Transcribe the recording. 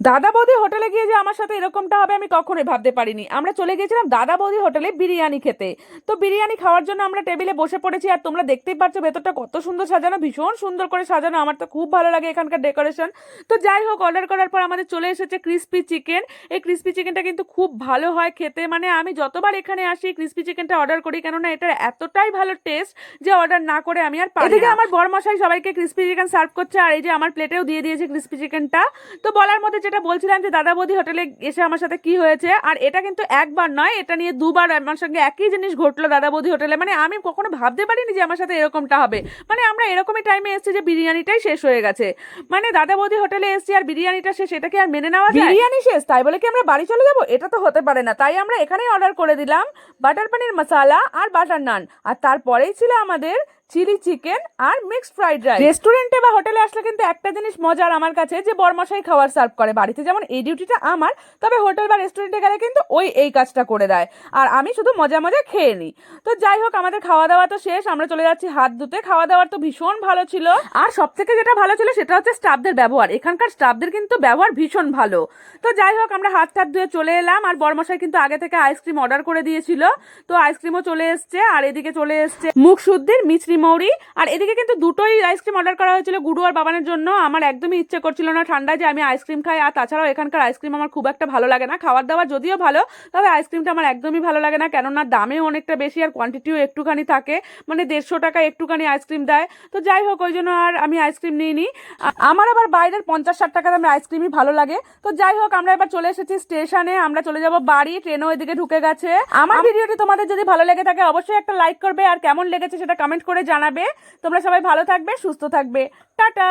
দাদা বৌদি হোটেলে গিয়ে যে আমার সাথে এরকমটা হবে আমি কখনোই ভাবতে পারিনি। আমরা চলে গিয়েছিলাম দাদা বৌদি হোটেলে বিরিয়ানি খেতে। তো বিরিয়ানি খাওয়ার জন্য আমরা টেবিলে বসে পড়েছি, আর তোমরা দেখতেই পাচ্ছ ভেতরটা কত সুন্দর সাজানো, ভীষণ সুন্দর করে সাজানো। আমার তো খুব ভালো লাগে এখানকার ডেকোরেশন। তো যাই হোক, অর্ডার করার পর আমাদের চলে এসেছে ক্রিস্পি চিকেন। এই ক্রিস্পি চিকেনটা কিন্তু খুব ভালো হয় খেতে, মানে আমি যতবার এখানে আসি ক্রিস্পি চিকেনটা অর্ডার করি, কেননা এটার এতটাই ভালো টেস্ট যে অর্ডার না করে আমি আর পারি না। এদিকে আমার বরমশাই সবাইকে ক্রিস্পি চিকেন সার্ভ করছে, আর এই যে আমার প্লেটেও দিয়ে দিয়েছে ক্রিস্পি চিকেনটা। তো বলার মধ্যে যেটা বলছিলাম যে দাদা বৌদি হোটেলে এসে আমার সাথে কি হয়েছে, আর এটা কিন্তু একবার নয়, এটা নিয়ে দুবার আমার সঙ্গে একই জিনিস ঘটলো দাদা বৌদি হোটেলে। মানে আমি কখনো ভাবতে পারিনি যে আমার সাথে এরকমটা হবে। মানে আমরা এরকমই টাইমে এসেছি যে বিরিয়ানিটাই শেষ হয়ে গেছে। মানে দাদা বৌদি হোটেলে এসেছি আর বিরিয়ানিটা শেষ, এটা কি আর মেনে নেওয়া যায়? বিরিয়ানি শেষ তাই বলে কি আমরা বাড়ি চলে যাব? এটা তো হতে পারে না। তাই আমরা এখানেই অর্ডার করে দিলাম বাটার পনির মশালা আর বাটার নান, আর তারপরেই ছিল আমাদের চিলি চিকেন আর মিক্সড ফ্রাইড রাইস। রেস্টুরেন্টে বা হোটেলে আসলে কিন্তু একটা জিনিস মজার আমার কাছে, যে বরমশাই খাবার সার্ভ করে। বাড়িতে যেমন এই ডিউটিটা আমার, তবে হোটেল বা রেস্টুরেন্টে গেলে কিন্তু এই কাজটা করে দেয়, আর আমি শুধু মজা মজা খেয়ে নিই। তো যাই হোক, আমাদের খাওয়া দাওয়া তো শেষ, আমরা চলে যাচ্ছি হাত ধুতে। খাওয়া দাওয়ার তো ভীষণ ভালো ছিল, আর সব থেকে যেটা ভালো ছিল সেটা হচ্ছে স্টাফদের ব্যবহার। এখানকার স্টাফদের কিন্তু ব্যবহার ভীষণ ভালো। তো যাই হোক, আমরা হাত টাত ধুয়ে চলে এলাম, আর বরমশাই কিন্তু আগে থেকে আইসক্রিম অর্ডার করে দিয়েছিল। তো আইসক্রিমও চলে এসছে, আর এদিকে চলে এসছে মুখ শুদ্ধির মিছরি মৌরি। আর এদিকে কিন্তু দুটোই আইসক্রিম অর্ডার করা হয়েছিল, গুডু আর বাবানের জন্য। আমার একদমই ইচ্ছে করছিল না ঠান্ডায় যে আমি আইসক্রিম খাই, আর তাছাড়াও এখানকার আইসক্রিম আমার খুব একটা ভালো লাগে না। খাবার দাবার যদিও ভালো, তবে আইসক্রিমটা আমার একদমই ভালো লাগে না, কেননা দামেও অনেকটা বেশি আর কোয়ান্টিটিও একটুখানি থাকে, মানে 150 টাকা একটুখানি আইসক্রিম দেয়। তো যাই হোক, ওই জন্য আর আমি আইসক্রিম নিইনি। আমার আবার বাইরের 50-60 টাকা দামের আইসক্রিমই ভালো লাগে। তো যাই হোক, আমরা এবার চলে এসেছি স্টেশনে, আমরা চলে যাব বাড়ি। ট্রেনও এদিকে ঢুকে গেছে। আমার ভিডিওটি তোমাদের যদি ভালো লেগে থাকে অবশ্যই একটা লাইক করবে, আর কেমন লেগেছে সেটা কমেন্ট করে জানাবে। তোমরা সবাই ভালো থাকবে, সুস্থ থাকবে। টাটা।